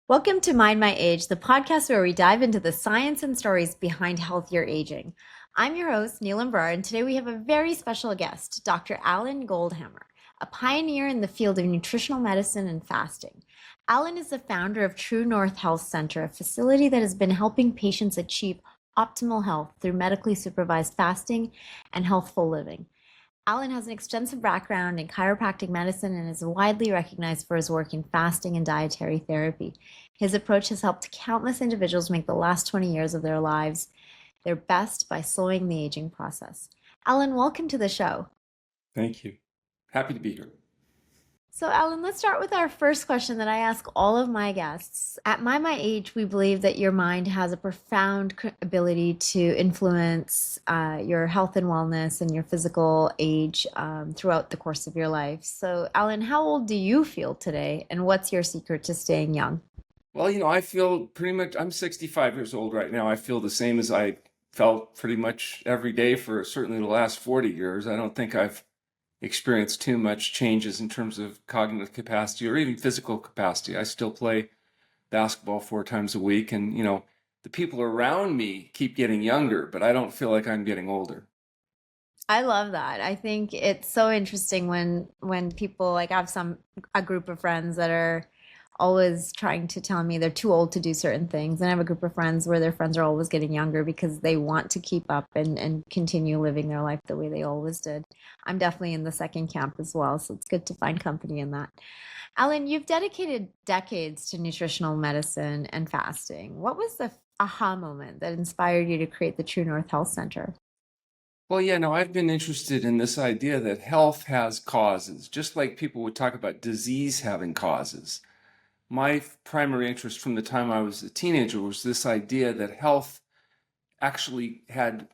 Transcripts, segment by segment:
Welcome to Mind My Age, the podcast where we dive into the science and stories behind healthier aging. I'm your host, Neelam Brar, and today we have a very special guest, Dr. Alan Goldhamer, a pioneer in the field of nutritional medicine and fasting. Alan is the founder of True North Health Center, a facility that has been helping patients achieve optimal health through medically supervised fasting and healthful living. Alan has an extensive background in chiropractic medicine and is widely recognized for his work in fasting and dietary therapy. His approach has helped countless individuals make the last 20 years of their lives their best by slowing the aging process. Alan, welcome to the show. Thank you. Happy to be here. So, Alan, let's start with our first question that I ask all of my guests. At my age, we believe that your mind has a profound ability to influence your health and wellness and your physical age throughout the course of your life. So, Alan, how old do you feel today, and what's your secret to staying young? Well, I feel pretty much, I'm 65 years old right now. I feel the same as I felt pretty much every day for certainly the last 40 years. I don't think I've experienced too much changes in terms of cognitive capacity or even physical capacity. I still play basketball 4 times a week, and, the people around me keep getting younger, but I don't feel like I'm getting older. I love that. I think it's so interesting when people like I have a group of friends that are always trying to tell me they're too old to do certain things. And I have a group of friends where their friends are always getting younger because they want to keep up and continue living their life the way they always did. I'm definitely in the second camp as well, so it's good to find company in that. Alan, you've dedicated decades to nutritional medicine and fasting. What was the aha moment that inspired you to create the True North Health Center? Well, yeah, no, I've been interested in this idea that health has causes, just like people would talk about disease having causes. My primary interest from the time I was a teenager was this idea that health actually had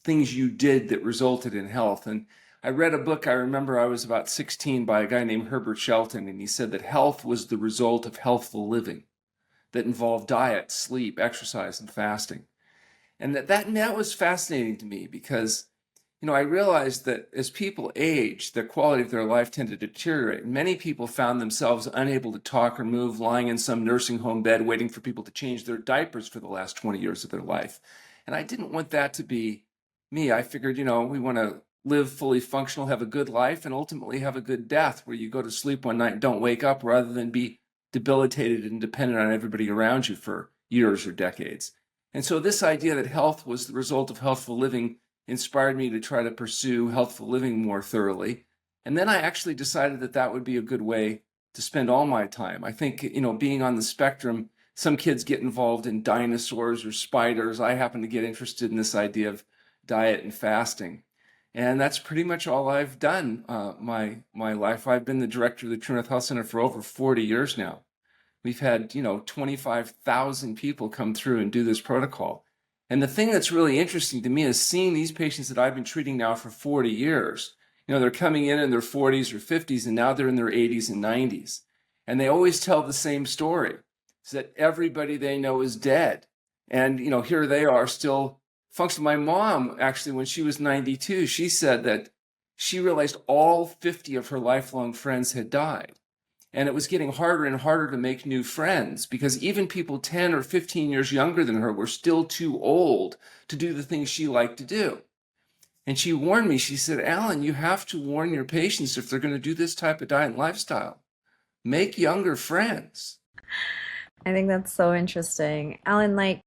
things you did that resulted in health. And I read a book, I remember I was about 16, by a guy named Herbert Shelton, and he said that health was the result of healthful living that involved diet, sleep, exercise, and fasting. And that was fascinating to me because I realized that as people age, the quality of their life tended to deteriorate. Many people found themselves unable to talk or move, lying in some nursing home bed, waiting for people to change their diapers for the last 20 years of their life. And I didn't want that to be me. I figured, we want to live fully functional, have a good life, and ultimately have a good death where you go to sleep one night and don't wake up rather than be debilitated and dependent on everybody around you for years or decades. And so this idea that health was the result of healthful living inspired me to try to pursue healthful living more thoroughly. And then I actually decided that that would be a good way to spend all my time. I think, being on the spectrum, some kids get involved in dinosaurs or spiders. I happen to get interested in this idea of diet and fasting. And that's pretty much all I've done my life. I've been the director of the True North Health Center for over 40 years now. We've had, 25,000 people come through and do this protocol. And the thing that's really interesting to me is seeing these patients that I've been treating now for 40 years. They're coming in their 40s or 50s, and now they're in their 80s and 90s. And they always tell the same story. It's that everybody they know is dead. And, here they are still functioning. My mom, actually, when she was 92, she said that she realized all 50 of her lifelong friends had died. And it was getting harder and harder to make new friends because even people 10 or 15 years younger than her were still too old to do the things she liked to do. And she warned me, she said, Alan, you have to warn your patients if they're going to do this type of diet and lifestyle. Make younger friends. I think that's so interesting. Alan, like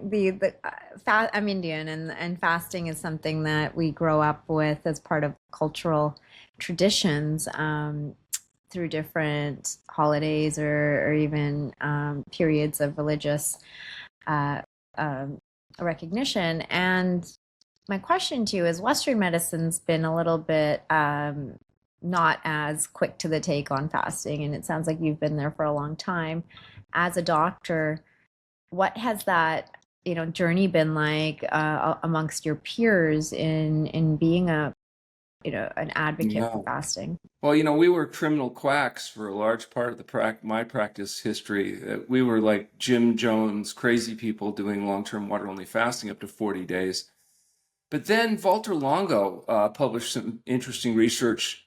I'm Indian and fasting is something that we grow up with as part of cultural traditions through different holidays or even periods of religious uh, um, recognition. And my question to you is Western medicine's been a little bit not as quick to the take on fasting, and it sounds like you've been there for a long time. As a doctor, what has that journey been like amongst your peers in being a an advocate for Yeah. fasting? Well, we were criminal quacks for a large part of my practice history. We were like Jim Jones, crazy people doing long-term water-only fasting up to 40 days. But then Walter Longo published some interesting research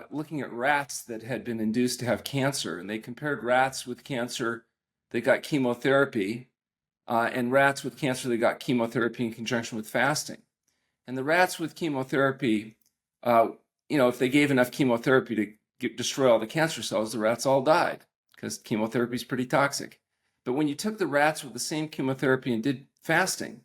looking at rats that had been induced to have cancer. And they compared rats with cancer they got chemotherapy, and rats with cancer, they got chemotherapy in conjunction with fasting. And the rats with chemotherapy, if they gave enough chemotherapy to destroy all the cancer cells, the rats all died because chemotherapy is pretty toxic. But when you took the rats with the same chemotherapy and did fasting,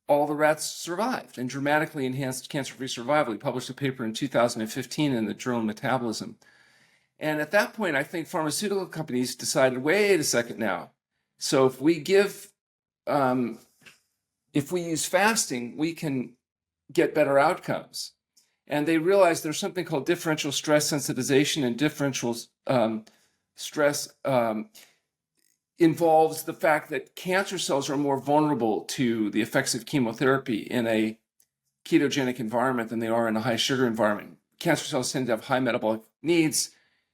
all the rats survived and dramatically enhanced cancer-free survival. He published a paper in 2015 in the journal Metabolism. And at that point, I think pharmaceutical companies decided, wait a second now. So if we use fasting, we can get better outcomes. And they realized there's something called differential stress sensitization, and differential stress involves the fact that cancer cells are more vulnerable to the effects of chemotherapy in a ketogenic environment than they are in a high sugar environment. Cancer cells tend to have high metabolic needs.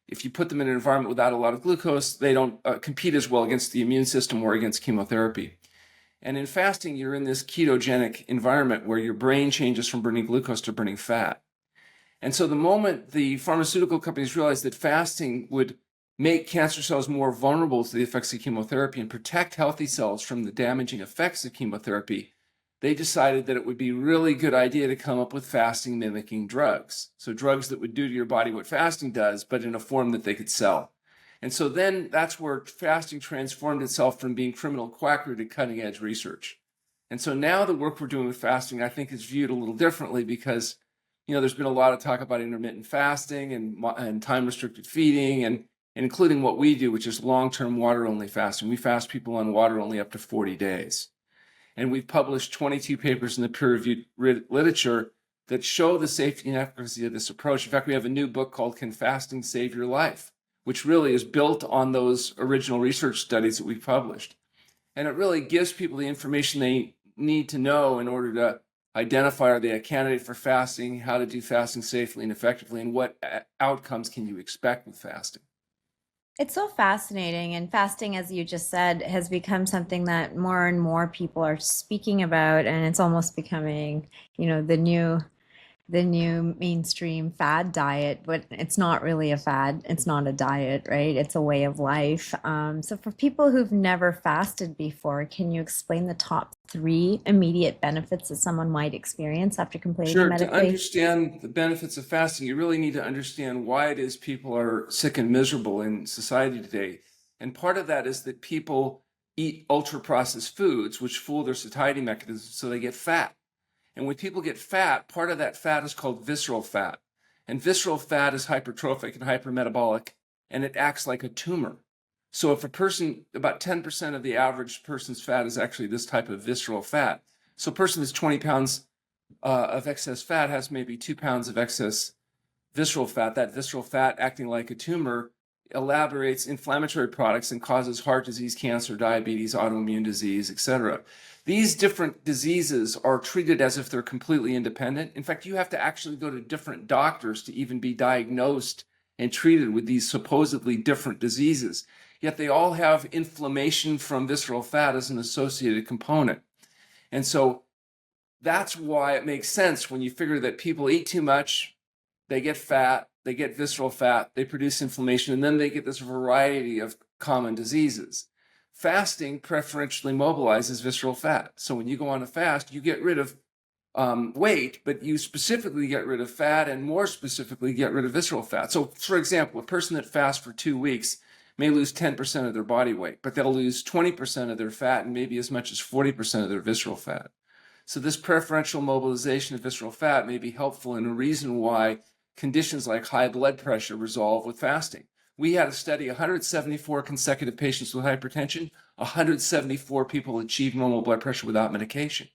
If you put them in an environment without a lot of glucose, they don't compete as well against the immune system or against chemotherapy. And in fasting, you're in this ketogenic environment where your brain changes from burning glucose to burning fat. And so the moment the pharmaceutical companies realized that fasting would make cancer cells more vulnerable to the effects of chemotherapy and protect healthy cells from the damaging effects of chemotherapy, they decided that it would be a really good idea to come up with fasting mimicking drugs. So drugs that would do to your body what fasting does, but in a form that they could sell. And so then that's where fasting transformed itself from being criminal quackery to cutting edge research. And so now the work we're doing with fasting, I think, is viewed a little differently because, there's been a lot of talk about intermittent fasting and time restricted feeding and including what we do, which is long-term water-only fasting. We fast people on water only up to 40 days. And we've published 22 papers in the peer-reviewed literature that show the safety and efficacy of this approach. In fact, we have a new book called Can Fasting Save Your Life?, which really is built on those original research studies that we've published. And it really gives people the information they need to know in order to identify, are they a candidate for fasting, how to do fasting safely and effectively, and what outcomes can you expect with fasting. It's so fascinating. And fasting, as you just said, has become something that more and more people are speaking about, and it's almost becoming, the new mainstream fad diet, but it's not really a fad. It's not a diet, right? It's a way of life. So for people who've never fasted before, can you explain the top three immediate benefits that someone might experience after completing the Sure. To medication? understand the benefits of fasting, you really need to understand why it is people are sick and miserable in society today. And part of that is that people eat ultra-processed foods, which fool their satiety mechanism, so they get fat. And when people get fat, part of that fat is called visceral fat. And visceral fat is hypertrophic and hypermetabolic, and it acts like a tumor. So if a person, about 10% of the average person's fat is actually this type of visceral fat. So a person that's 20 pounds of excess fat has maybe 2 pounds of excess visceral fat. That visceral fat, acting like a tumor, elaborates inflammatory products and causes heart disease, cancer, diabetes, autoimmune disease, etc. These different diseases are treated as if they're completely independent. In fact, you have to actually go to different doctors to even be diagnosed and treated with these supposedly different diseases. Yet they all have inflammation from visceral fat as an associated component. And so that's why it makes sense when you figure that people eat too much, they get fat, they get visceral fat, they produce inflammation, and then they get this variety of common diseases. Fasting preferentially mobilizes visceral fat. So when you go on a fast, you get rid of weight, but you specifically get rid of fat, and more specifically get rid of visceral fat. So for example, a person that fasts for 2 weeks may lose 10% of their body weight, but they'll lose 20% of their fat and maybe as much as 40% of their visceral fat. So this preferential mobilization of visceral fat may be helpful and a reason why conditions like high blood pressure resolve with fasting. We had a study, 174 consecutive patients with hypertension, 174 people achieved normal blood pressure without medication.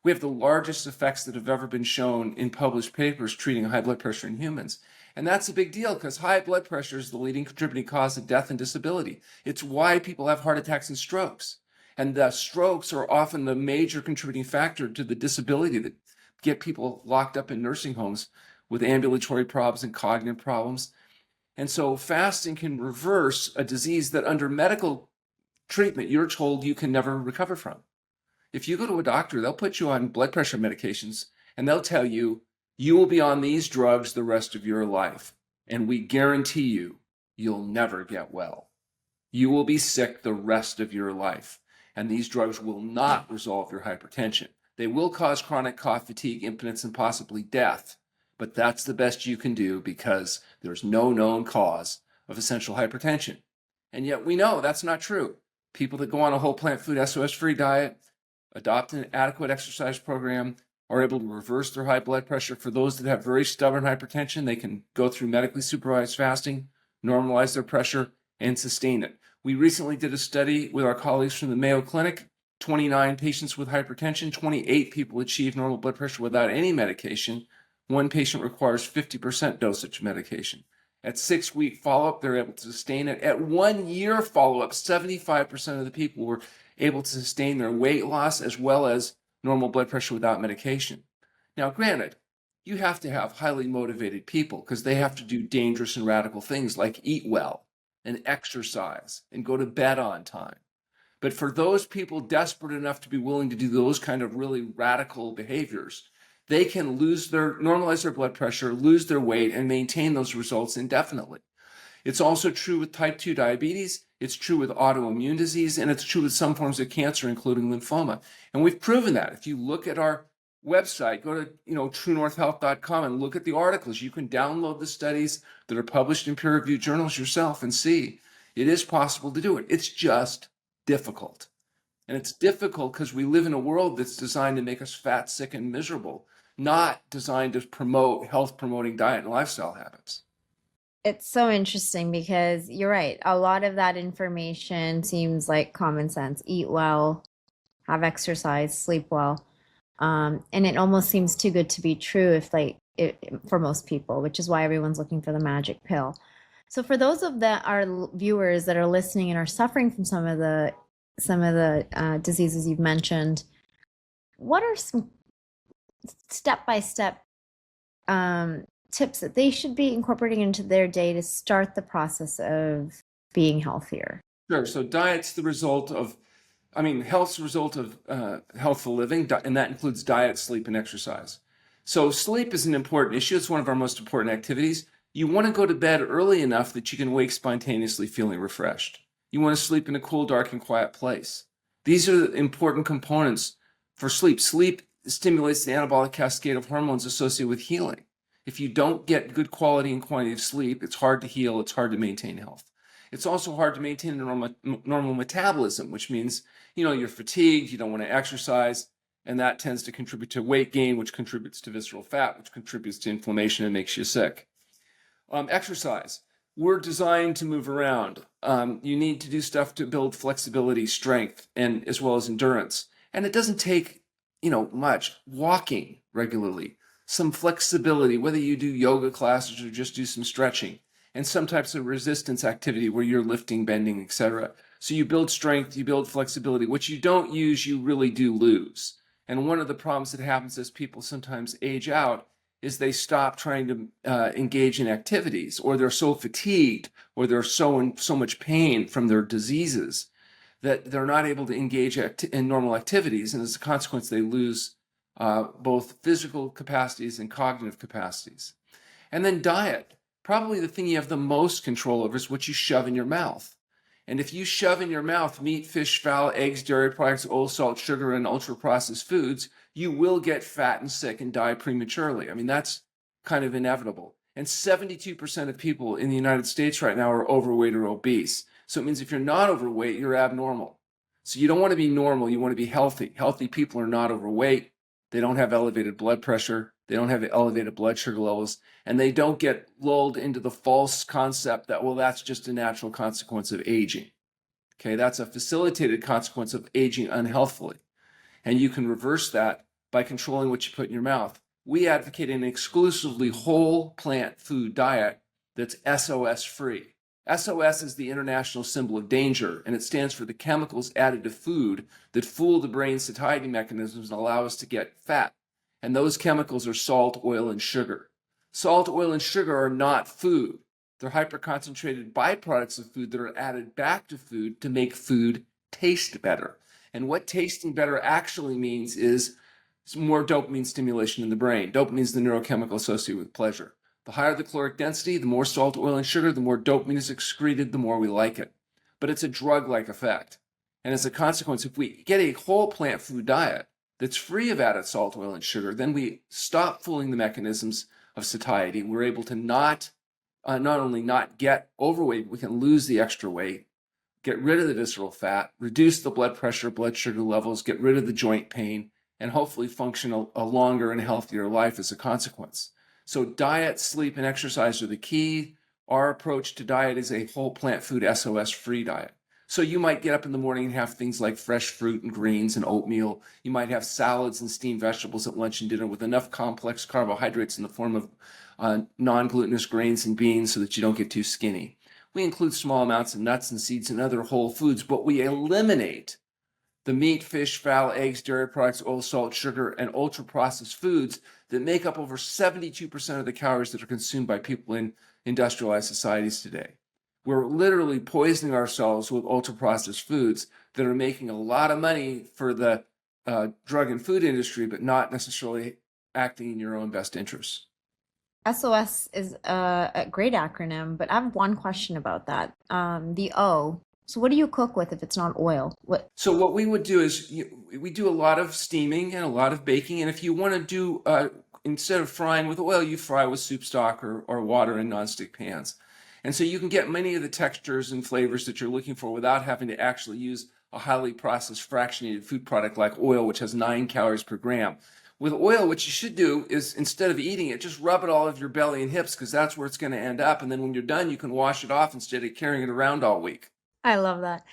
We have the largest effects that have ever been shown in published papers treating high blood pressure in humans. And that's a big deal because high blood pressure is the leading contributing cause of death and disability. It's why people have heart attacks and strokes. And the strokes are often the major contributing factor to the disability that get people locked up in nursing homes with ambulatory problems and cognitive problems. And so fasting can reverse a disease that under medical treatment, you're told you can never recover from. If you go to a doctor, they'll put you on blood pressure medications and they'll tell you, you will be on these drugs the rest of your life. And we guarantee you, you'll never get well. you will be sick the rest of your life. And these drugs will not resolve your hypertension. They will cause chronic cough, fatigue, impotence, and possibly death. But that's the best you can do because there's no known cause of essential hypertension. And yet we know that's not true. People that go on a whole plant food SOS-free diet, adopt an adequate exercise program, are able to reverse their high blood pressure. For those that have very stubborn hypertension, they can go through medically supervised fasting, normalize their pressure, and sustain it. We recently did a study with our colleagues from the Mayo Clinic, 29 patients with hypertension, 28 people achieved normal blood pressure without any medication. One patient requires 50% dosage medication. At 6-week follow-up, they're able to sustain it. At 1 year follow-up, 75% of the people were able to sustain their weight loss as well as normal blood pressure without medication. Now, granted, you have to have highly motivated people because they have to do dangerous and radical things like eat well and exercise and go to bed on time. But for those people desperate enough to be willing to do those kind of really radical behaviors, they can normalize their blood pressure, lose their weight, and maintain those results indefinitely. It's also true with type 2 diabetes, it's true with autoimmune disease, and it's true with some forms of cancer, including lymphoma. And we've proven that. If you look at our website, go to truenorthhealth.com and look at the articles. You can download the studies that are published in peer-reviewed journals yourself and see it is possible to do it. It's just difficult. And it's difficult because we live in a world that's designed to make us fat, sick, and miserable, not designed to promote health-promoting diet and lifestyle habits. It's so interesting because you're right. A lot of that information seems like common sense. Eat well, have exercise, sleep well. And it almost seems too good to be true if for most people, which is why everyone's looking for the magic pill. So for those of our viewers that are listening and are suffering from some of the diseases you've mentioned, what are some step-by-step tips that they should be incorporating into their day to start the process of being healthier? Sure. So diet's the result of, health's the result of healthful living, and that includes diet, sleep, and exercise. So sleep is an important issue. It's one of our most important activities. You want to go to bed early enough that you can wake spontaneously feeling refreshed. You want to sleep in a cool, dark, and quiet place. These are important components for sleep. Sleep stimulates the anabolic cascade of hormones associated with healing. If you don't get good quality and quantity of sleep, it's hard to heal, it's hard to maintain health. It's also hard to maintain a normal metabolism, which means, you're fatigued, you don't want to exercise, and that tends to contribute to weight gain, which contributes to visceral fat, which contributes to inflammation and makes you sick. Exercise. We're designed to move around. You need to do stuff to build flexibility, strength, and as well as endurance. And it doesn't take, much. Walking regularly, some flexibility, whether you do yoga classes or just do some stretching, and some types of resistance activity where you're lifting, bending, etc. So you build strength, you build flexibility. What you don't use, you really do lose. And one of the problems that happens as people sometimes age out is they stop trying to engage in activities, or they're so fatigued, or they're in so much pain from their diseases that they're not able to engage in normal activities. And as a consequence, they lose both physical capacities and cognitive capacities. And then diet. Probably the thing you have the most control over is what you shove in your mouth. And if you shove in your mouth meat, fish, fowl, eggs, dairy products, oil, salt, sugar, and ultra-processed foods, you will get fat and sick and die prematurely. That's kind of inevitable. And 72% of people in the United States right now are overweight or obese. So it means if you're not overweight, you're abnormal. So you don't want to be normal, you want to be healthy. Healthy people are not overweight. They don't have elevated blood pressure. They don't have elevated blood sugar levels. And they don't get lulled into the false concept that, well, that's just a natural consequence of aging. Okay, that's a facilitated consequence of aging unhealthfully. And you can reverse that by controlling what you put in your mouth. We advocate an exclusively whole plant food diet that's SOS free. SOS is the international symbol of danger, and it stands for the chemicals added to food that fool the brain's satiety mechanisms and allow us to get fat. And those chemicals are salt, oil, and sugar. Salt, oil, and sugar are not food. They're hyperconcentrated byproducts of food that are added back to food to make food taste better. And what tasting better actually means is more dopamine stimulation in the brain. Dopamine is the neurochemical associated with pleasure. The higher the caloric density, the more salt, oil, and sugar, the more dopamine is excreted, the more we like it. but it's a drug-like effect. And as a consequence, if we get a whole plant food diet that's free of added salt, oil, and sugar, then we stop fooling the mechanisms of satiety. We're able to not only not get overweight, we can lose the extra weight, get rid of the visceral fat, reduce the blood pressure, blood sugar levels, get rid of the joint pain, and hopefully function a longer and healthier life as a consequence. So diet, sleep, and exercise are the key. Our approach to diet is a whole plant food SOS free diet. So you might get up in the morning and have things like fresh fruit and greens and oatmeal. You might have salads and steamed vegetables at lunch and dinner with enough complex carbohydrates in the form of non-glutinous grains and beans so that you don't get too skinny. We include small amounts of nuts and seeds and other whole foods, but we eliminate the meat, fish, fowl, eggs, dairy products, oil, salt, sugar, and ultra-processed foods that make up over 72% of the calories that are consumed by people in industrialized societies today. We're literally poisoning ourselves with ultra-processed foods that are making a lot of money for the drug and food industry, but not necessarily acting in your own best interests. SOS is a great acronym, but I have one question about that. The O. So what do you cook with if it's not oil? What? So what we would do is we do a lot of steaming and a lot of baking. And if you want to do, instead of frying with oil, you fry with soup stock or water in nonstick pans. And so you can get many of the textures and flavors that you're looking for without having to actually use a highly processed fractionated food product like oil, which has 9 calories per gram. With oil, what you should do is instead of eating it, just rub it all over your belly and hips because that's where it's going to end up. And then when you're done, you can wash it off instead of carrying it around all week. I love that.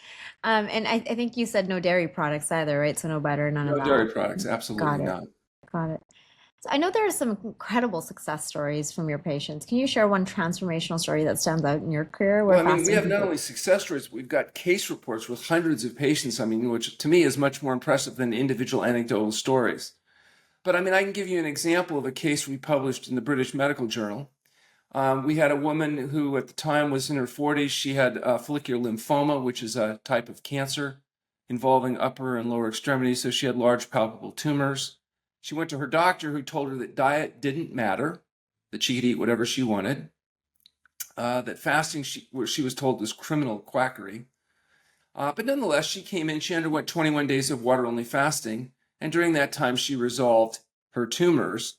And I think you said no dairy products either, right? So no butter, none of No that. dairy products, Got absolutely it. not. Got it. So I know there are some incredible success stories from your patients. Can you share one transformational story that stands out in your career where Well, I mean, we fasting have not people? only success stories, but we've got case reports with hundreds of patients, I mean, which to me is much more impressive than individual anecdotal stories. But I mean, I can give you an example of a case we published in the British Medical Journal. We had a woman who at the time was in her 40s. She had follicular lymphoma, which is a type of cancer involving upper and lower extremities. So she had large palpable tumors. She went to her doctor who told her that diet didn't matter, that she could eat whatever she wanted, that fasting, she was told, was criminal quackery. But nonetheless, she came in, she underwent 21 days of water-only fasting, and during that time, she resolved her tumors.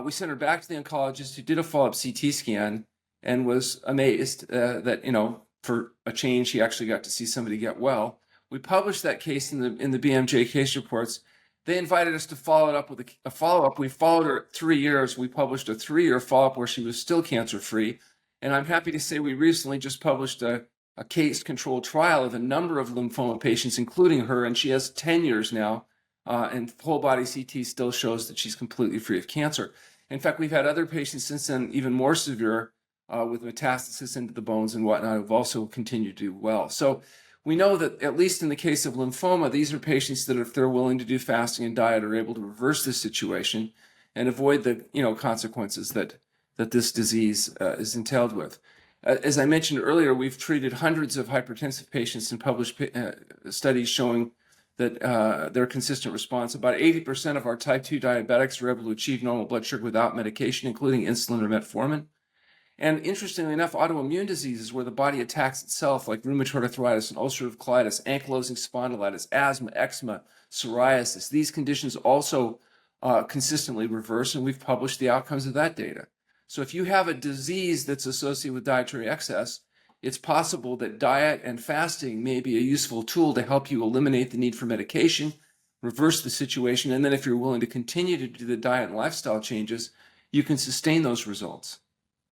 We sent her back to the oncologist who did a follow-up CT scan and was amazed that, for a change, he actually got to see somebody get well. We published that case in the BMJ case reports. They invited us to follow it up with a follow-up. We followed her 3 years. We published a 3-year follow-up where she was still cancer-free. And I'm happy to say we recently just published a case-controlled trial of a number of lymphoma patients, including her, and she has 10 years now, and whole-body CT still shows that she's completely free of cancer. In fact, we've had other patients since then, even more severe, with metastasis into the bones and whatnot, who've also continued to do well. So we know that, at least in the case of lymphoma, these are patients that, if they're willing to do fasting and diet, are able to reverse this situation and avoid the consequences that this disease is entailed with. As I mentioned earlier, we've treated hundreds of hypertensive patients and published studies showing that their consistent response. About 80% of our type 2 diabetics are able to achieve normal blood sugar without medication, including insulin or metformin. And interestingly enough, autoimmune diseases where the body attacks itself, like rheumatoid arthritis and ulcerative colitis, ankylosing spondylitis, asthma, eczema, psoriasis, these conditions also consistently reverse, and we've published the outcomes of that data. So if you have a disease that's associated with dietary excess, it's possible that diet and fasting may be a useful tool to help you eliminate the need for medication, reverse the situation, and then if you're willing to continue to do the diet and lifestyle changes, you can sustain those results.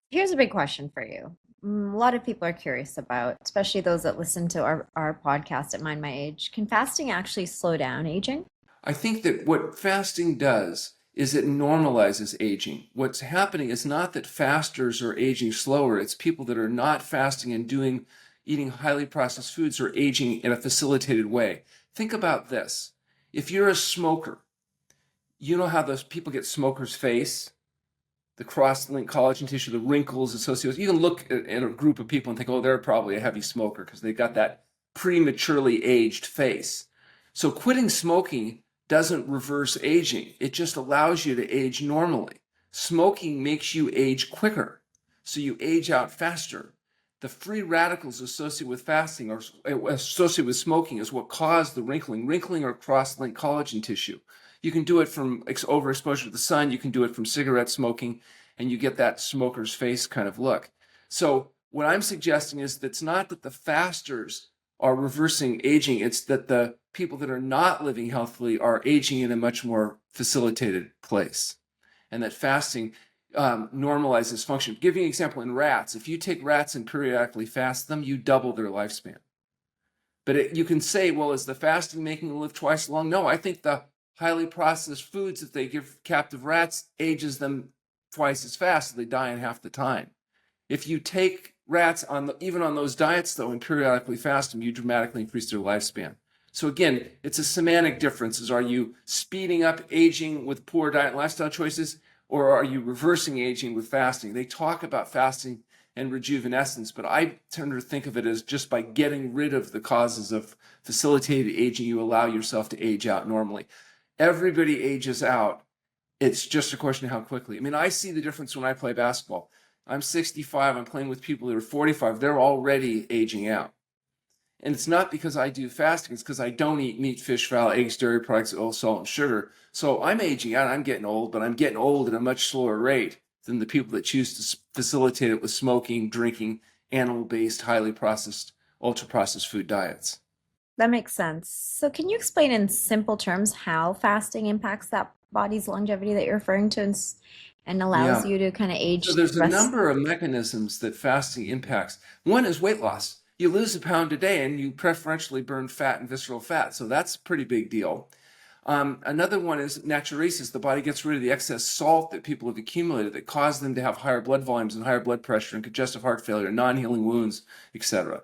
Here's a big question for you. A lot of people are curious about, especially those that listen to our podcast at Mind My Age. Can fasting actually slow down aging? I think that what fasting does is it normalizes aging. What's happening is not that fasters are aging slower, it's people that are not fasting and eating highly processed foods are aging in a facilitated way. Think about this. If you're a smoker, you know how those people get smoker's face, the cross-linked collagen tissue, the wrinkles associated. You can look at a group of people and think, oh, they're probably a heavy smoker because they got that prematurely aged face. So quitting smoking doesn't reverse aging. It just allows you to age normally. Smoking makes you age quicker, so you age out faster. The free radicals associated with fasting or associated with smoking is what cause the wrinkling or cross-linked collagen tissue. You can do it from overexposure to the sun. You can do it from cigarette smoking, and you get that smoker's face kind of look. So what I'm suggesting is that it's not that the fasters are reversing aging, it's that the people that are not living healthily are aging in a much more facilitated place. And that fasting normalizes function. Give you an example in rats. If you take rats and periodically fast them, you double their lifespan. But you can say, well, is the fasting making them live twice as long? No, I think the highly processed foods that they give captive rats ages them twice as fast, so they die in half the time. If you take rats even on those diets, though, and periodically fast them, you dramatically increase their lifespan. So again, it's a semantic difference. Are you speeding up aging with poor diet and lifestyle choices, or are you reversing aging with fasting? They talk about fasting and rejuvenescence, but I tend to think of it as just by getting rid of the causes of facilitated aging, you allow yourself to age out normally. Everybody ages out. It's just a question of how quickly. I mean, I see the difference when I play basketball. I'm 65. I'm playing with people that are 45. They're already aging out. And it's not because I do fasting. It's because I don't eat meat, fish, fowl, eggs, dairy products, oil, salt, and sugar. So I'm aging out. I'm getting old, but I'm getting old at a much slower rate than the people that choose to facilitate it with smoking, drinking, animal-based, highly processed, ultra-processed food diets. That makes sense. So, can you explain in simple terms how fasting impacts that body's longevity that you're referring to and allows Yeah. you to kind of So age there's a rest? number of mechanisms that fasting impacts. One is weight loss. You lose a pound a day and you preferentially burn fat and visceral fat. So that's a pretty big deal. Another one is natriuresis. The body gets rid of the excess salt that people have accumulated that cause them to have higher blood volumes and higher blood pressure and congestive heart failure, non-healing wounds, etc.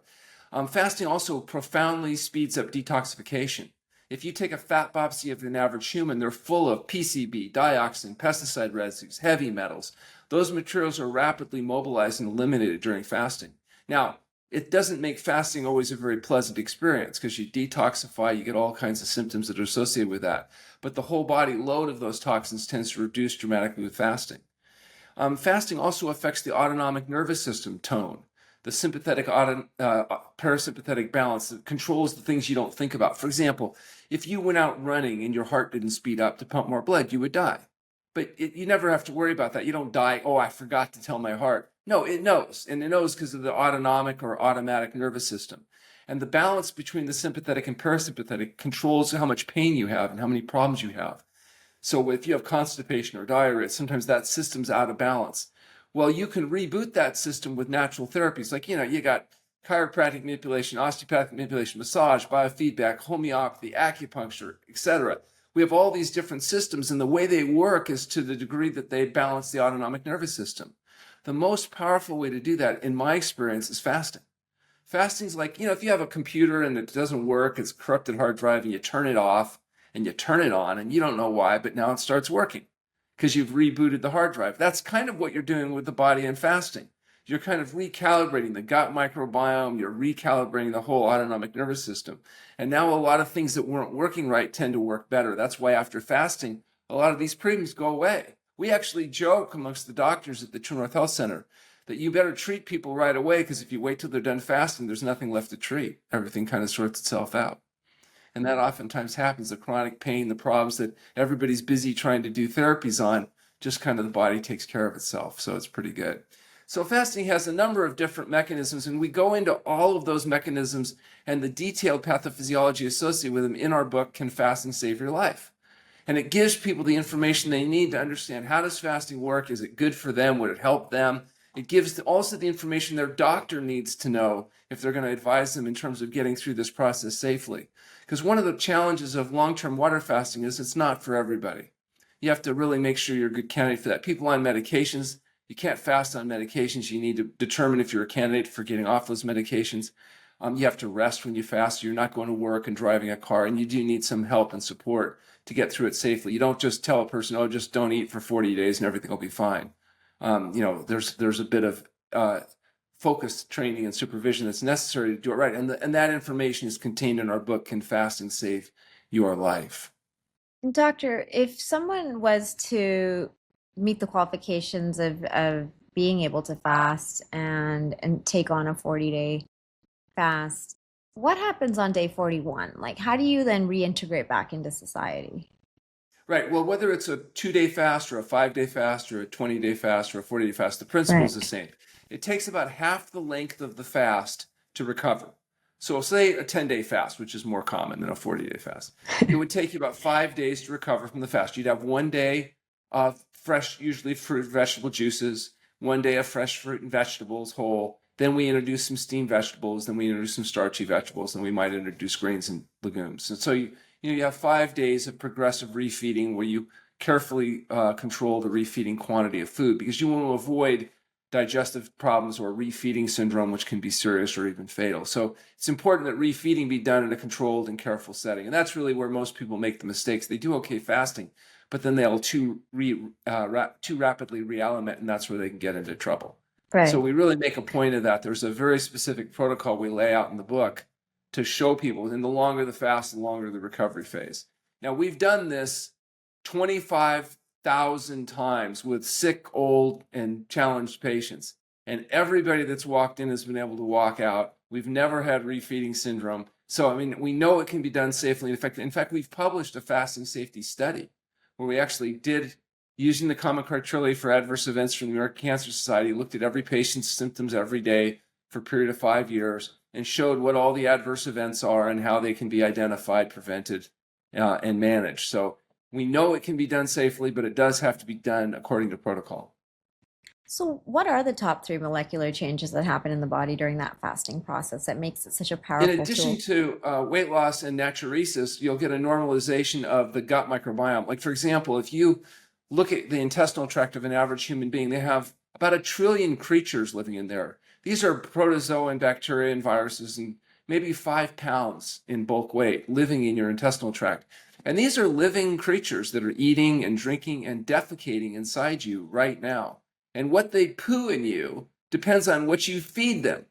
Fasting also profoundly speeds up detoxification. If you take a fat biopsy of an average human, they're full of PCB, dioxin, pesticide residues, heavy metals. Those materials are rapidly mobilized and eliminated during fasting. Now, it doesn't make fasting always a very pleasant experience because you detoxify, you get all kinds of symptoms that are associated with that. But the whole body load of those toxins tends to reduce dramatically with fasting. Fasting also affects the autonomic nervous system tone, the sympathetic parasympathetic balance that controls the things you don't think about. For example, if you went out running and your heart didn't speed up to pump more blood, you would die. But you never have to worry about that. You don't die, oh, I forgot to tell my heart. No, it knows. And it knows because of the autonomic or automatic nervous system. And the balance between the sympathetic and parasympathetic controls how much pain you have and how many problems you have. So if you have constipation or diarrhea, sometimes that system's out of balance. Well, you can reboot that system with natural therapies. Like, you got chiropractic manipulation, osteopathic manipulation, massage, biofeedback, homeopathy, acupuncture, etc. We have all these different systems, and the way they work is to the degree that they balance the autonomic nervous system. The most powerful way to do that, in my experience, is fasting. Fasting's like, if you have a computer and it doesn't work, it's a corrupted hard drive, and you turn it off and you turn it on, and you don't know why, but now it starts working because you've rebooted the hard drive. That's kind of what you're doing with the body and fasting. You're kind of recalibrating the gut microbiome, you're recalibrating the whole autonomic nervous system. And now a lot of things that weren't working right tend to work better. That's why after fasting, a lot of these problems go away. We actually joke amongst the doctors at the True North Health Center that you better treat people right away because if you wait till they're done fasting, there's nothing left to treat. Everything kind of sorts itself out. And that oftentimes happens, the chronic pain, the problems that everybody's busy trying to do therapies on, just kind of the body takes care of itself. So it's pretty good. So fasting has a number of different mechanisms, and we go into all of those mechanisms and the detailed pathophysiology associated with them in our book, Can Fasting Save Your Life? And it gives people the information they need to understand, how does fasting work? Is it good for them? Would it help them? It gives also the information their doctor needs to know if they're going to advise them in terms of getting through this process safely. Because one of the challenges of long-term water fasting is it's not for everybody. You have to really make sure you're a good candidate for that. People on medications, you can't fast on medications. You need to determine if you're a candidate for getting off those medications. You have to rest when you fast. You're not going to work and driving a car, and you do need some help and support to get through it safely. You don't just tell a person, oh, just don't eat for 40 days and everything will be fine. There's a bit of focused training and supervision that's necessary to do it right. And that information is contained in our book, Can Fasting Save Your Life? Doctor, if someone was to meet the qualifications of being able to fast and take on a 40-day fast. What happens on day 41? Like, how do you then reintegrate back into society? Right. Well, whether it's a 2 day fast or a 5 day fast or a 20-day fast or a 40-day fast, the principle is Right. the same. It takes about half the length of the fast to recover. So, say a 10-day fast, which is more common than a 40-day fast. It would take you about 5 days to recover from the fast. You'd have one day of fresh, usually fruit, vegetable juices, one day of fresh fruit and vegetables whole. Then we introduce some steamed vegetables. Then we introduce some starchy vegetables. And we might introduce grains and legumes. And so you have 5 days of progressive refeeding where you carefully control the refeeding quantity of food because you want to avoid digestive problems or refeeding syndrome, which can be serious or even fatal. So it's important that refeeding be done in a controlled and careful setting. And that's really where most people make the mistakes. They do okay fasting, but then they'll too rapidly realiment, and that's where they can get into trouble. So Right. we really make a point of that. There's a very specific protocol we lay out in the book to show people, and the longer the fast, the longer the recovery phase. Now, we've done this 25,000 times with sick, old, and challenged patients. And everybody that's walked in has been able to walk out. We've never had refeeding syndrome. So, I mean, we know it can be done safely and effectively. In fact, we've published a fasting safety study where we actually did, using the common criteria for adverse events from the American Cancer Society, looked at every patient's symptoms every day for a period of 5 years and showed what all the adverse events are and how they can be identified, prevented, and managed. So we know it can be done safely, but it does have to be done according to protocol. So, what are the top three molecular changes that happen in the body during that fasting process that makes it such a In powerful addition tool? to weight loss and natriuresis, you'll get a normalization of the gut microbiome. Like, for example, if you look at the intestinal tract of an average human being, they have about 1 trillion creatures living in there. These are protozoa and bacteria and viruses, and maybe 5 pounds in bulk weight living in your intestinal tract. And these are living creatures that are eating and drinking and defecating inside you right now. And what they poo in you depends on what you feed them.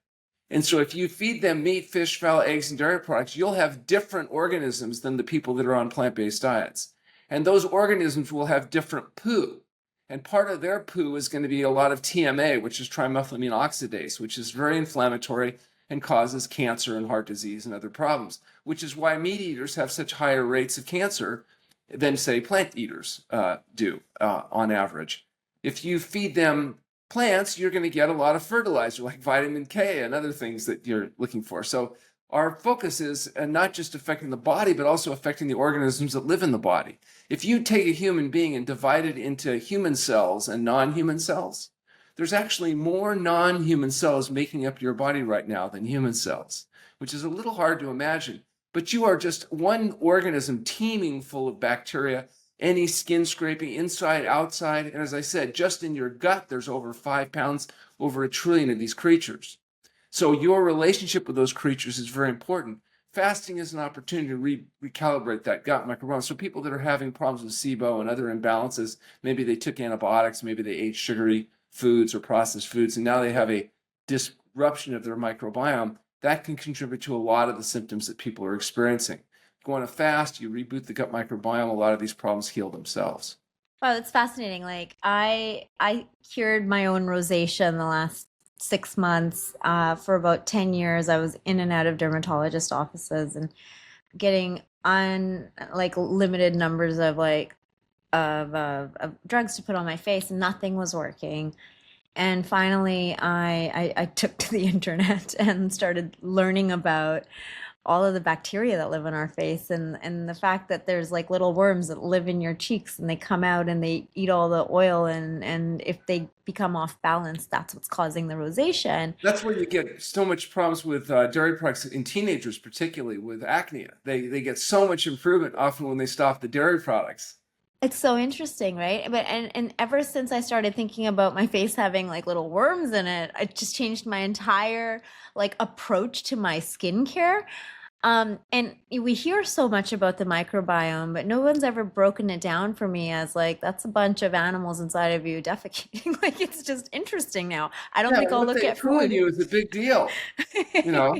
And so if you feed them meat, fish, fowl, eggs, and dairy products, you'll have different organisms than the people that are on plant-based diets. And those organisms will have different poo. And part of their poo is going to be a lot of TMA, which is trimethylamine oxidase, which is very inflammatory and causes cancer and heart disease and other problems, which is why meat eaters have such higher rates of cancer than, say, plant eaters do on average. If you feed them plants, you're going to get a lot of fertilizer like vitamin K and other things that you're looking for. So our focus is not just affecting the body, but also affecting the organisms that live in the body. If you take a human being and divide it into human cells and non-human cells, there's actually more non-human cells making up your body right now than human cells, which is a little hard to imagine. But you are just one organism teeming full of bacteria, any skin scraping, inside, outside. And as I said, just in your gut, there's over 5 pounds, over 1 trillion of these creatures. So your relationship with those creatures is very important. Fasting is an opportunity to recalibrate that gut microbiome. So people that are having problems with SIBO and other imbalances, maybe they took antibiotics, maybe they ate sugary foods or processed foods, and now they have a disruption of their microbiome, that can contribute to a lot of the symptoms that people are experiencing. Go on a fast, you reboot the gut microbiome, a lot of these problems heal themselves. Wow, that's fascinating. Like I cured my own rosacea in the last 6 months. For about 10 years, I was in and out of dermatologist offices and getting on like limited numbers of of drugs to put on my face, and nothing was working. And finally, I took to the internet and started learning about all of the bacteria that live in our face, and the fact that there's like little worms that live in your cheeks and they come out and they eat all the oil, and if they become off balance, that's what's causing the rosacea. And That's where you get so much problems with dairy products in teenagers, particularly with acne. They get so much improvement often when they stop the dairy products. it's so interesting, right? But and ever since I started thinking about my face having like little worms in it, I just changed my entire like approach to my skincare. And we hear so much about the microbiome, but no one's ever broken it down for me as like that's a bunch of animals inside of you defecating. Like it's just interesting now. I don't Yeah, think I'll what look they at poo in food. you is a big deal, you know.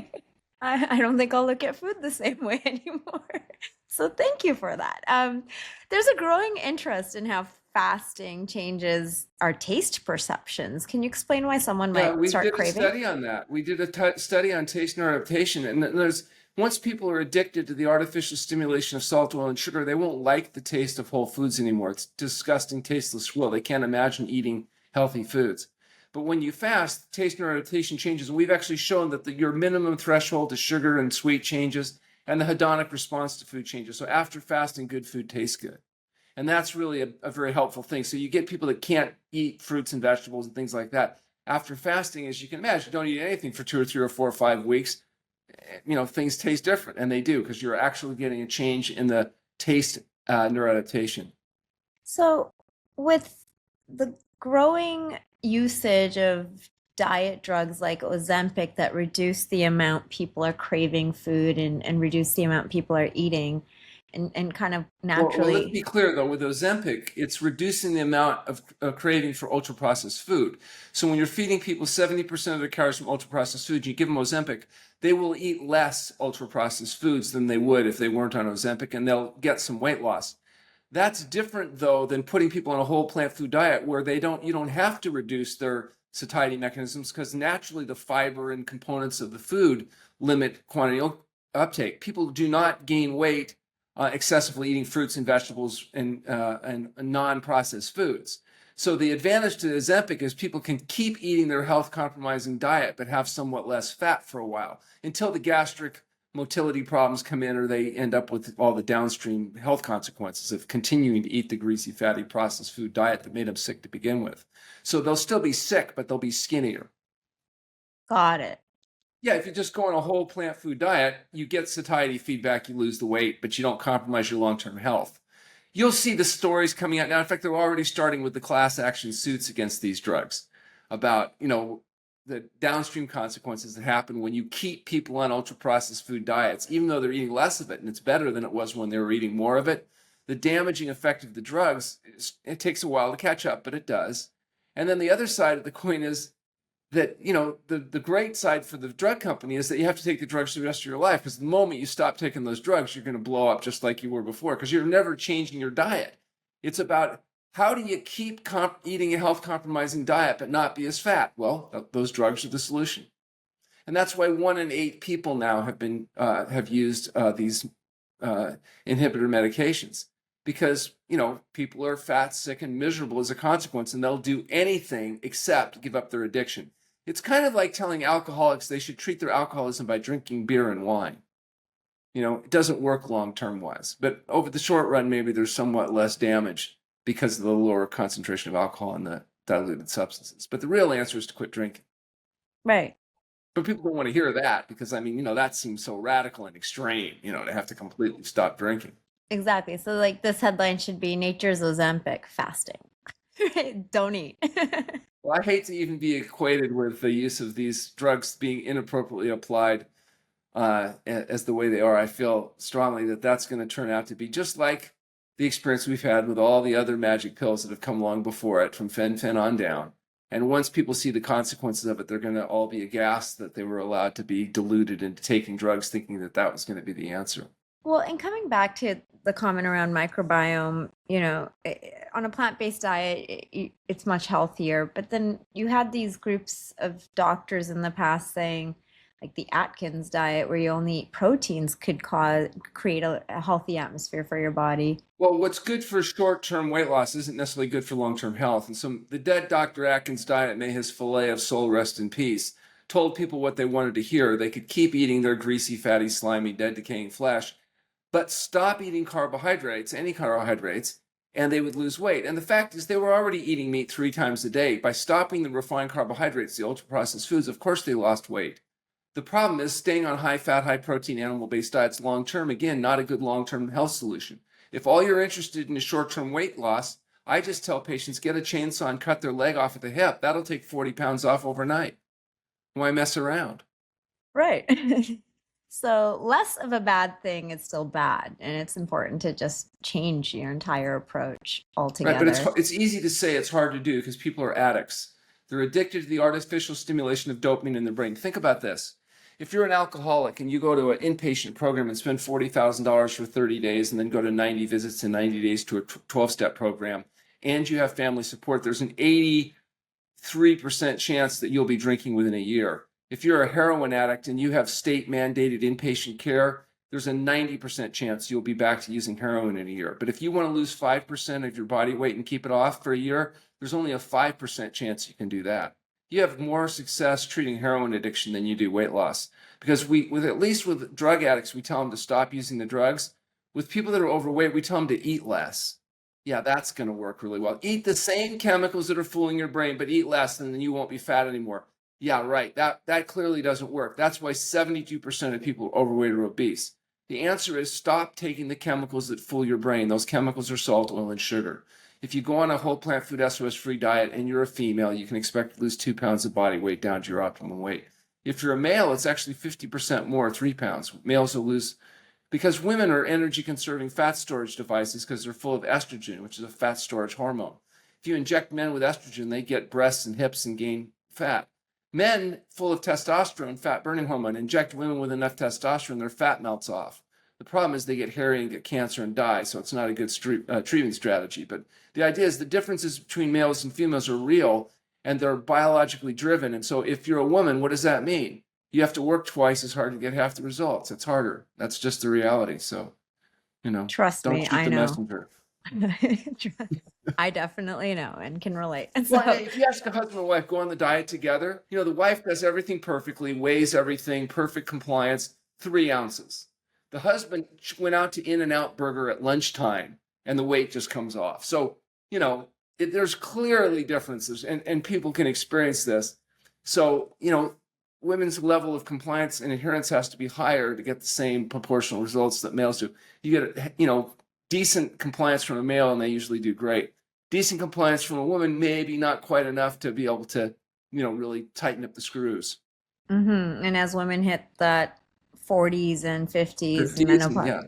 I don't think I'll look at food the same way anymore. So thank you for that. There's a growing interest in how fasting changes our taste perceptions. Can you explain why someone Yeah, might we start did a craving? study on that. We did a study on taste neuroadaptation, and there's once people are addicted to the artificial stimulation of salt, oil, and sugar, they won't like the taste of whole foods anymore. It's disgusting, tasteless swill. They can't imagine eating healthy foods. But when you fast, taste neuroadaptation changes, and we've actually shown that your minimum threshold to sugar and sweet changes, and the hedonic response to food changes. So after fasting, good food tastes good. And that's really a very helpful thing. So you get people that can't eat fruits and vegetables and things like that. After fasting, as you can imagine, don't eat anything for 2 or 3 or 4 or 5 weeks. Things taste different, and they do because you're actually getting a change in the taste neuroadaptation. So, with the growing usage of diet drugs like Ozempic that reduce the amount people are craving food and reduce the amount people are eating and kind of Well, let's be naturally. clear though, with Ozempic, it's reducing the amount of craving for ultra processed food. So when you're feeding people 70% of their calories from ultra processed food, you give them Ozempic, they will eat less ultra processed foods than they would if they weren't on Ozempic, and they'll get some weight loss. That's different though than putting people on a whole plant food diet where you don't have to reduce their satiety mechanisms because naturally the fiber and components of the food limit quantity uptake. People do not gain weight excessively eating fruits and vegetables and non-processed foods. So the advantage to Ozempic is people can keep eating their health compromising diet but have somewhat less fat for a while until the gastric motility problems come in or they end up with all the downstream health consequences of continuing to eat the greasy, fatty, processed food diet that made them sick to begin with. So they'll still be sick, but they'll be skinnier. Got it. Yeah, if you just go on a whole plant food diet, you get satiety feedback, you lose the weight, but you don't compromise your long-term health. You'll see the stories coming out now. In fact, they're already starting with the class action suits against these drugs about, the downstream consequences that happen when you keep people on ultra processed food diets, even though they're eating less of it, and it's better than it was when they were eating more of it. The damaging effect of the drugs, it takes a while to catch up, but it does. And then the other side of the coin is that the great side for the drug company is that you have to take the drugs for the rest of your life because the moment you stop taking those drugs you're going to blow up just like you were before because you're never changing your diet. It's about how do you keep eating a health compromising diet but not be as fat. Well, those drugs are the solution, and that's why 1 in 8 people now have used these inhibitor medications because people are fat, sick, and miserable as a consequence, and they'll do anything except give up their addiction. It's kind of like telling alcoholics they should treat their alcoholism by drinking beer and wine. It doesn't work long-term wise, but over the short run, maybe there's somewhat less damage because of the lower concentration of alcohol in the diluted substances. But the real answer is to quit drinking. Right. But people don't want to hear that because, I mean, that seems so radical and extreme, to have to completely stop drinking. Exactly. So like this headline should be Nature's Ozempic fasting. Don't eat. Well, I hate to even be equated with the use of these drugs being inappropriately applied as the way they are. I feel strongly that that's going to turn out to be just like the experience we've had with all the other magic pills that have come along before it, from fen on down. And once people see the consequences of it, they're going to all be aghast that they were allowed to be deluded into taking drugs thinking that that was going to be the answer. Well, and coming back to the comment around microbiome, on a plant-based diet, it's much healthier. But then you had these groups of doctors in the past saying, like the Atkins diet, where you only eat proteins, could create a healthy atmosphere for your body. Well, what's good for short-term weight loss isn't necessarily good for long-term health. And so the dead Dr. Atkins diet, may his fillet of soul rest in peace, told people what they wanted to hear. They could keep eating their greasy, fatty, slimy, dead, decaying flesh, but stop eating carbohydrates, any carbohydrates, and they would lose weight. And the fact is they were already eating meat 3 times a day. By stopping the refined carbohydrates, the ultra-processed foods, of course they lost weight. The problem is staying on high-fat, high-protein, animal-based diets long-term, again, not a good long-term health solution. If all you're interested in is short-term weight loss, I just tell patients, get a chainsaw and cut their leg off at the hip. That'll take 40 pounds off overnight. Why mess around? Right. So less of a bad thing is still bad, and it's important to just change your entire approach Right, but altogether. it's easy to say, it's hard to do because people are addicts. They're addicted to the artificial stimulation of dopamine in their brain. Think about this. If you're an alcoholic and you go to an inpatient program and spend $40,000 for 30 days and then go to 90 visits in 90 days to a 12-step program, and you have family support, there's an 83% chance that you'll be drinking within a year. If you're a heroin addict and you have state mandated inpatient care, there's a 90% chance you'll be back to using heroin in a year. But if you want to lose 5% of your body weight and keep it off for a year, there's only a 5% chance you can do that. You have more success treating heroin addiction than you do weight loss. Because at least with drug addicts, we tell them to stop using the drugs. With people that are overweight, we tell them to eat less. Yeah, that's going to work really well. Eat the same chemicals that are fooling your brain, but eat less, and then you won't be fat anymore. Yeah, right. That clearly doesn't work. That's why 72% of people are overweight or obese. The answer is stop taking the chemicals that fool your brain. Those chemicals are salt, oil, and sugar. If you go on a whole plant food SOS-free diet and you're a female, you can expect to lose 2 pounds of body weight down to your optimum weight. If you're a male, it's actually 50% more, 3 pounds. Males will lose, because women are energy conserving fat storage devices because they're full of estrogen, which is a fat storage hormone. If you inject men with estrogen, they get breasts and hips and gain fat. Men full of testosterone, fat burning hormone, inject women with enough testosterone, their fat melts off. The problem is they get hairy and get cancer and die, so it's not a good treatment strategy. But the idea is the differences between males and females are real, and they're biologically driven. And so if you're a woman, what does that mean? You have to work twice as hard to get half the results. It's harder. That's just the reality. So, Trust don't me, shoot I the know. messenger. I definitely know and can relate. Well, So, hey, if you ask a husband and wife, go on the diet together, the wife does everything perfectly, weighs everything, perfect compliance, 3 ounces. The husband went out to In-N-Out Burger at lunchtime, and the weight just comes off. So, there's clearly differences, and people can experience this. So, women's level of compliance and adherence has to be higher to get the same proportional results that males do. You get, decent compliance from a male, and they usually do great. Decent compliance from a woman, maybe not quite enough to be able to, really tighten up the screws. and as women hit that 40s and 50s 50s, and menopause. yeah.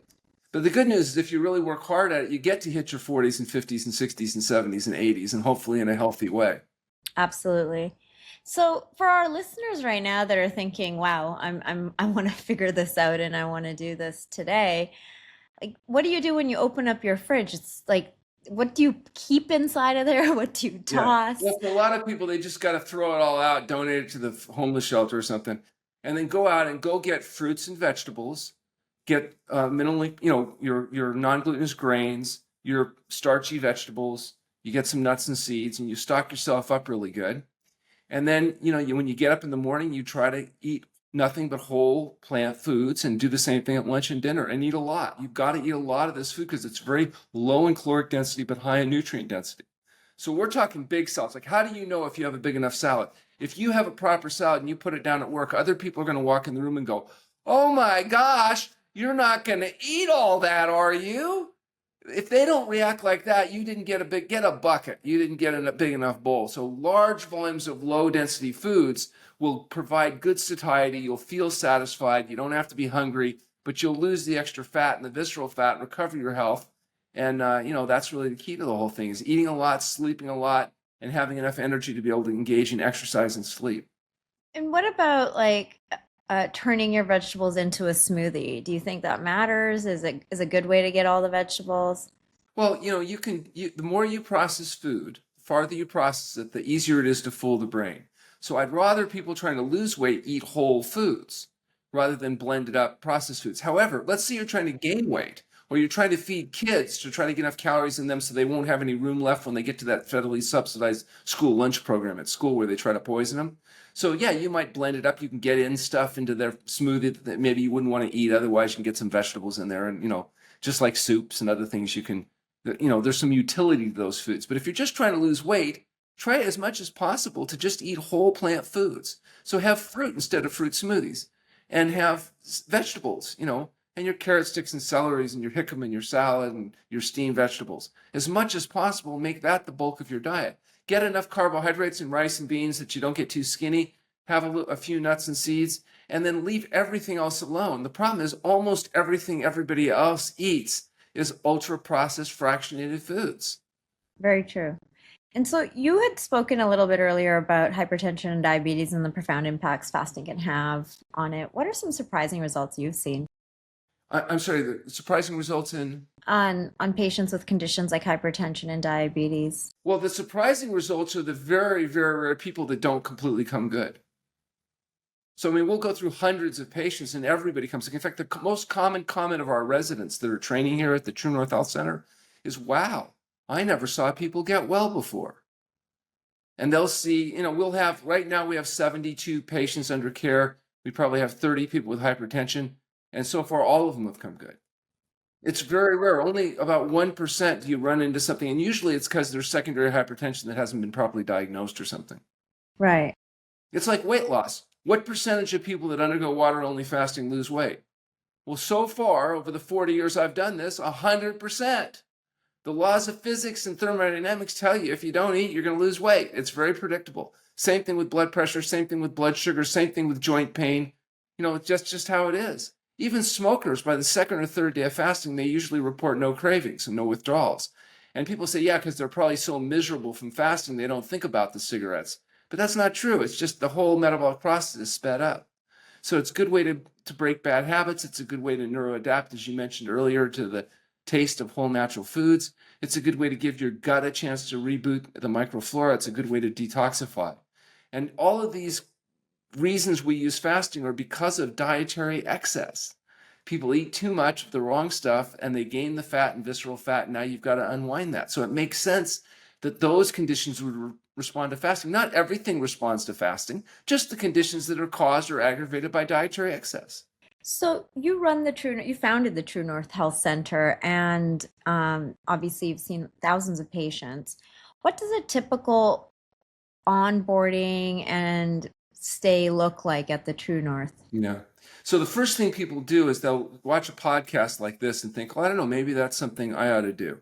But the good news is if you really work hard at it, you get to hit your 40s and 50s and 60s and 70s and 80s, and hopefully in a healthy way. Absolutely. So for our listeners right now that are thinking, wow, I want to figure this out and I want to do this today. Like, what do you do when you open up your fridge? It's like, what do you keep inside of there? What do you Yeah. toss? Well, for a lot of people, they just got to throw it all out, donate it to the homeless shelter or something, and then go out and go get fruits and vegetables, get minimally, your non-glutinous grains, your starchy vegetables. You get some nuts and seeds, and you stock yourself up really good. And then, when you get up in the morning, you try to eat nothing but whole plant foods and do the same thing at lunch and dinner and eat a lot. You've got to eat a lot of this food because it's very low in caloric density but high in nutrient density. So we're talking big salads. Like, how do you know if you have a big enough salad? If you have a proper salad and you put it down at work, other people are going to walk in the room and go, "Oh my gosh, you're not going to eat all that, are you?" If they don't react like that, you didn't get a bucket. You didn't get a big enough bowl. So large volumes of low density foods will provide good satiety. You'll feel satisfied. You don't have to be hungry, but you'll lose the extra fat and the visceral fat and recover your health. And, that's really the key to the whole thing is eating a lot, sleeping a lot, and having enough energy to be able to engage in exercise and sleep. And what about like turning your vegetables into a smoothie? Do you think that matters? Is a good way to get all the vegetables? Well, the more you process food, the farther you process it, the easier it is to fool the brain. So I'd rather people trying to lose weight eat whole foods rather than blended up processed foods. However, let's say you're trying to gain weight or you're trying to feed kids to try to get enough calories in them so they won't have any room left when they get to that federally subsidized school lunch program at school where they try to poison them. So yeah, you might blend it up. You can get in stuff into their smoothie that maybe you wouldn't want to eat. Otherwise, you can get some vegetables in there and, just like soups and other things you can, there's some utility to those foods. But if you're just trying to lose weight, try as much as possible to just eat whole plant foods. So have fruit instead of fruit smoothies and have vegetables, and your carrot sticks and celeries and your jicama and your salad and your steamed vegetables. As much as possible, make that the bulk of your diet. Get enough carbohydrates in rice and beans that you don't get too skinny. Have a few nuts and seeds, and then leave everything else alone. The problem is almost everything everybody else eats is ultra-processed fractionated foods. Very true. And so you had spoken a little bit earlier about hypertension and diabetes and the profound impacts fasting can have on it. What are some surprising results you've seen I'm sorry, the surprising results in, on patients with conditions like hypertension and diabetes? well, the surprising results are the very, very rare people that don't completely come good. So, I mean, we'll go through hundreds of patients and everybody comes sick. In fact, the most common comment of our residents that are training here at the True North Health Center is, wow, I never saw people get well before. And they'll see, we'll have, right now we have 72 patients under care. We probably have 30 people with hypertension. And so far, all of them have come good. It's very rare. Only about 1% do you run into something. And usually it's because there's secondary hypertension that hasn't been properly diagnosed or something. Right. It's like weight loss. What percentage of people that undergo water-only fasting lose weight? Well, so far, over the 40 years I've done this, 100%. The laws of physics and thermodynamics tell you if you don't eat, you're going to lose weight. It's very predictable. Same thing with blood pressure, same thing with blood sugar, same thing with joint pain. It's just how it is. Even smokers, by the second or third day of fasting, they usually report no cravings and no withdrawals. And people say, yeah, because they're probably so miserable from fasting, they don't think about the cigarettes. But that's not true. It's just the whole metabolic process is sped up. So it's a good way to break bad habits. It's a good way to neuroadapt, as you mentioned earlier, to the taste of whole natural foods. It's a good way to give your gut a chance to reboot the microflora. It's a good way to detoxify. And all of these reasons we use fasting are because of dietary excess. People eat too much of the wrong stuff and they gain the fat and visceral fat. And now you've got to unwind that. So it makes sense that those conditions would respond to fasting. Not everything responds to fasting, just the conditions that are caused or aggravated by dietary excess. So you founded the True North Health Center, and obviously you've seen thousands of patients. What does a typical onboarding and stay look like at the True North? Yeah. So the first thing people do is they'll watch a podcast like this and think, well, I don't know, maybe that's something I ought to do.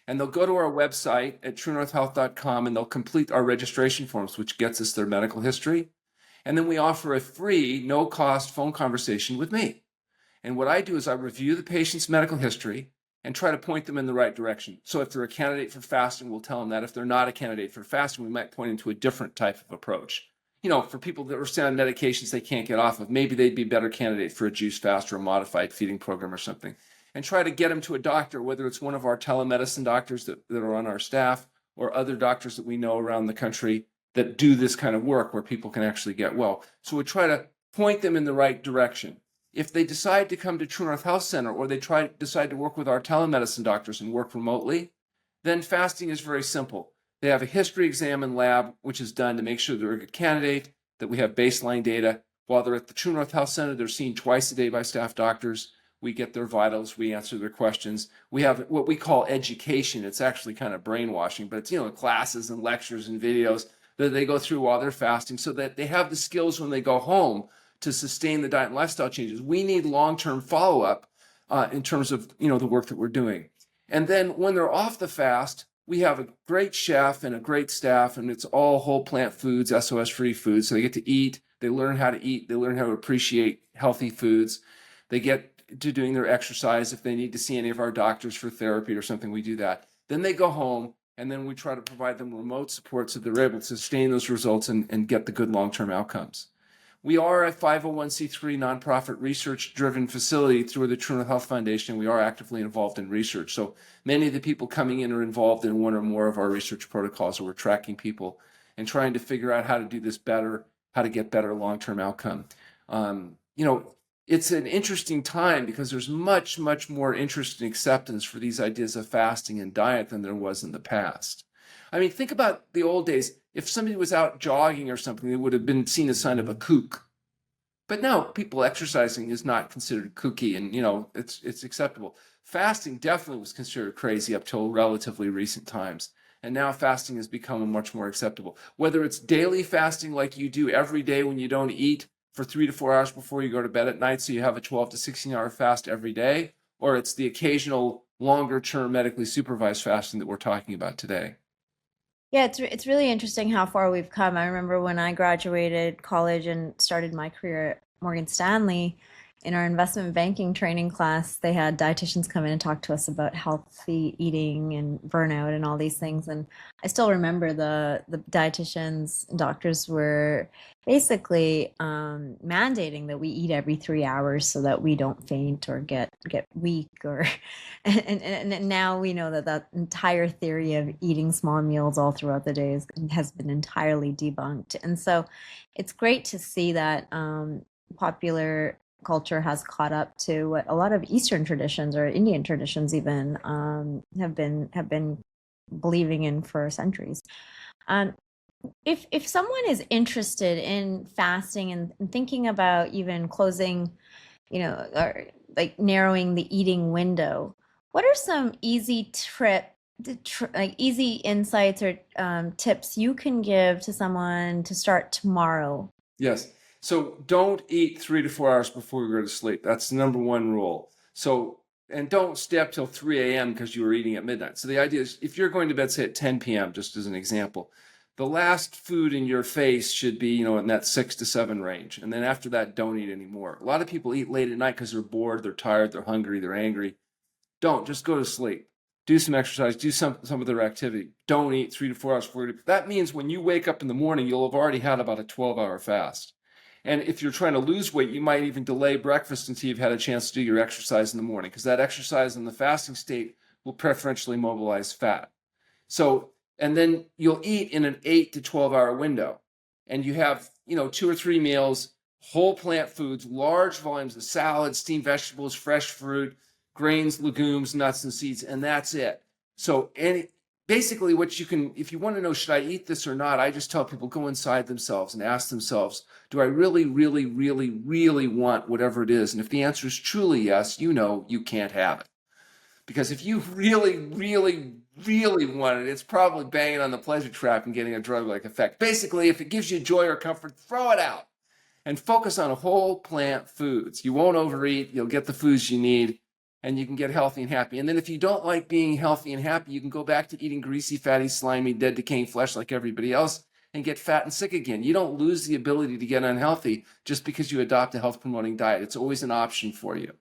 And they'll go to our website at truenorthhealth.com and they'll complete our registration forms, which gets us their medical history. And then we offer a free, no cost phone conversation with me. And what I do is I review the patient's medical history and try to point them in the right direction. So if they're a candidate for fasting, we'll tell them that. If they're not a candidate for fasting, we might point them to a different type of approach. For people that are on medications they can't get off of, maybe they'd be a better candidate for a juice fast or a modified feeding program or something. And try to get them to a doctor, whether it's one of our telemedicine doctors that are on our staff or other doctors that we know around the country that do this kind of work where people can actually get well. So we try to point them in the right direction. If they decide to come to True North Health Center or they decide to work with our telemedicine doctors and work remotely, then fasting is very simple. They have a history exam and lab, which is done to make sure they're a good candidate, that we have baseline data. While they're at the True North Health Center, they're seen twice a day by staff doctors. We get their vitals, we answer their questions. We have what we call education. It's actually kind of brainwashing, but it's, classes and lectures and videos that they go through while they're fasting so that they have the skills when they go home to sustain the diet and lifestyle changes. We need long-term follow-up in terms of, the work that we're doing. And then when they're off the fast, we have a great chef and a great staff, and it's all whole plant foods, SOS-free foods. So they get to eat, they learn how to eat, they learn how to appreciate healthy foods. They get to doing their exercise. If they need to see any of our doctors for therapy or something, we do that. Then they go home, and then we try to provide them remote support so they're able to sustain those results and get the good long-term outcomes. We are a 501c3 nonprofit research-driven facility through the True North Health Foundation. We are actively involved in research. So many of the people coming in are involved in one or more of our research protocols. So we're tracking people and trying to figure out how to do this better, how to get better long-term outcome. It's an interesting time because there's much, much more interest and acceptance for these ideas of fasting and diet than there was in the past. I mean, think about the old days. If somebody was out jogging or something, they would have been seen as a sign of a kook. But now people exercising is not considered kooky and, it's acceptable. Fasting definitely was considered crazy up till relatively recent times. And now fasting has become much more acceptable. Whether it's daily fasting like you do every day when you don't eat for 3 to 4 hours before you go to bed at night, so you have a 12 to 16-hour fast every day, or it's the occasional longer-term medically supervised fasting that we're talking about today. Yeah, it's really interesting how far we've come. I remember when I graduated college and started my career at Morgan Stanley, in our investment banking training class, they had dietitians come in and talk to us about healthy eating and burnout and all these things. And I still remember the dietitians and doctors were basically mandating that we eat every 3 hours so that we don't faint or get weak or and now we know that that entire theory of eating small meals all throughout the day has been entirely debunked. And so it's great to see that popular culture has caught up to what a lot of Eastern traditions or Indian traditions even have been believing in for centuries. Um, if someone is interested in fasting and thinking about even closing, or like narrowing the eating window, what are some like easy insights or tips you can give to someone to start tomorrow? Yes. So don't eat 3 to 4 hours before you go to sleep. That's the number one rule. So, and don't stay up till 3 a.m. because you were eating at midnight. So the idea is if you're going to bed, say at 10 p.m., just as an example, the last food in your face should be, in that 6 to 7 range. And then after that, don't eat anymore. A lot of people eat late at night because they're bored, they're tired, they're hungry, they're angry. Don't, just go to sleep. Do some exercise, do some other activity. Don't eat 3 to 4 hours before you. That means when you wake up in the morning, you'll have already had about a 12-hour fast. And if you're trying to lose weight, you might even delay breakfast until you've had a chance to do your exercise in the morning, because that exercise in the fasting state will preferentially mobilize fat. So, and then you'll eat in an 8 to 12-hour window. And you have, 2 or 3 meals, whole plant foods, large volumes of salad, steamed vegetables, fresh fruit, grains, legumes, nuts, and seeds, and that's it. So, basically what you can, if you want to know, should I eat this or not, I just tell people go inside themselves and ask themselves, do I really, really, really, really want whatever it is? And if the answer is truly yes, you can't have it. Because if you really, really, really want it, it's probably banging on the pleasure trap and getting a drug-like effect. Basically, if it gives you joy or comfort, throw it out and focus on whole plant foods. You won't overeat, you'll get the foods you need, and you can get healthy and happy. And then if you don't like being healthy and happy, you can go back to eating greasy, fatty, slimy, dead, decaying flesh like everybody else and get fat and sick again. You don't lose the ability to get unhealthy just because you adopt a health-promoting diet. It's always an option for you.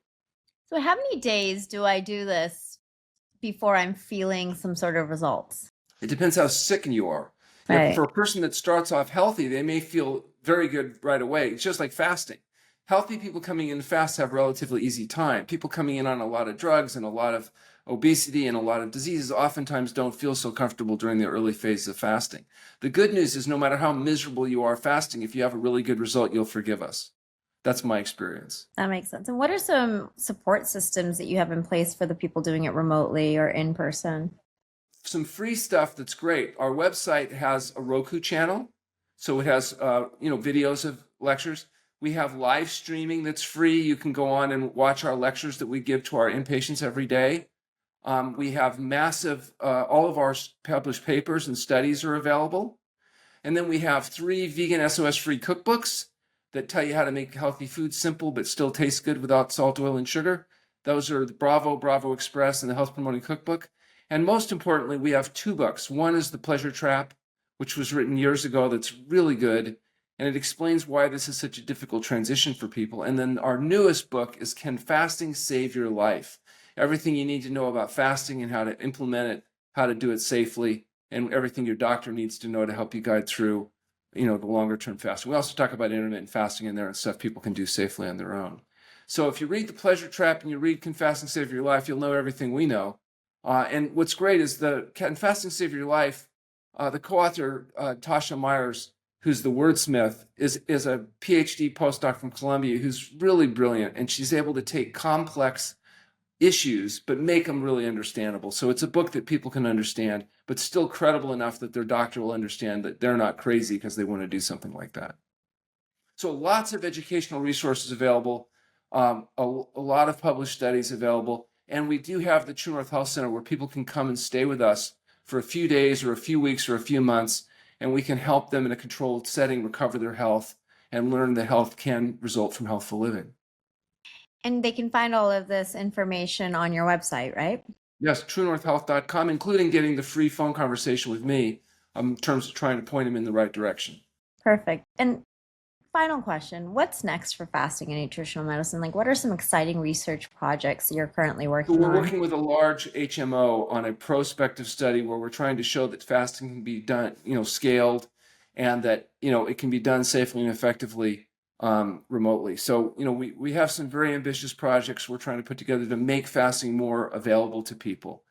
So how many days do I do this before I'm feeling some sort of results? It depends how sick you are. For Right. a person that starts off healthy, they may feel very good right away. It's just like fasting. Healthy people coming in fast have relatively easy time. People coming in on a lot of drugs and a lot of obesity and a lot of diseases oftentimes don't feel so comfortable during the early phases of fasting. The good news is no matter how miserable you are fasting, if you have a really good result, you'll forgive us. That's my experience. That makes sense. And what are some support systems that you have in place for the people doing it remotely or in person? Some free stuff that's great. Our website has a Roku channel, so it has videos of lectures. We have live streaming that's free. You can go on and watch our lectures that we give to our inpatients every day. We have massive, all of our published papers and studies are available. And then we have 3 vegan SOS-free cookbooks that tell you how to make healthy food simple but still taste good without salt, oil, and sugar. Those are the Bravo Express, and the Health Promoting Cookbook. And most importantly, we have 2 books. One is The Pleasure Trap, which was written years ago, that's really good, and it explains why this is such a difficult transition for people. And then our newest book is Can Fasting Save Your Life? Everything you need to know about fasting and how to implement it, how to do it safely, and everything your doctor needs to know to help you guide through, the longer term fasting. We also talk about intermittent fasting in there and stuff people can do safely on their own. So if you read The Pleasure Trap and you read Can Fasting Save Your Life, you'll know everything we know. And what's great is Can Fasting Save Your Life, the co-author, Tasha Myers, who's the wordsmith, is a PhD postdoc from Columbia who's really brilliant, and she's able to take complex issues but make them really understandable. So it's a book that people can understand, but still credible enough that their doctor will understand that they're not crazy because they want to do something like that. So lots of educational resources available, a lot of published studies available, and we do have the True North Health Center where people can come and stay with us for a few days or a few weeks or a few months, and we can help them in a controlled setting recover their health and learn that health can result from healthful living. And they can find all of this information on your website, right? Yes, truenorthhealth.com, including getting the free phone conversation with me in terms of trying to point them in the right direction. Perfect. And final question, what's next for fasting and nutritional medicine? Like, what are some exciting research projects you're currently So working we're on? working with a large HMO on a prospective study where we're trying to show that fasting can be done, scaled, and that, it can be done safely and effectively remotely. So, we have some very ambitious projects we're trying to put together to make fasting more available to people.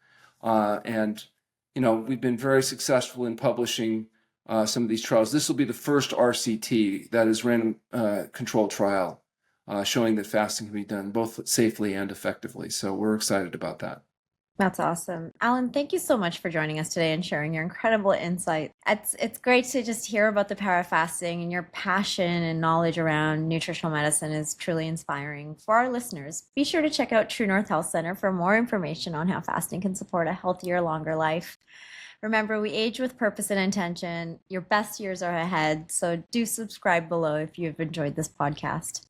And, we've been very successful in publishing some of these trials. This will be the first RCT, that is random controlled trial, showing that fasting can be done both safely and effectively. So we're excited about that. That's awesome. Alan, thank you so much for joining us today and sharing your incredible insight. It's great to just hear about the power of fasting, and your passion and knowledge around nutritional medicine is truly inspiring. For our listeners, be sure to check out True North Health Center for more information on how fasting can support a healthier, longer life. Remember, we age with purpose and intention. Your best years are ahead, so do subscribe below if you've enjoyed this podcast.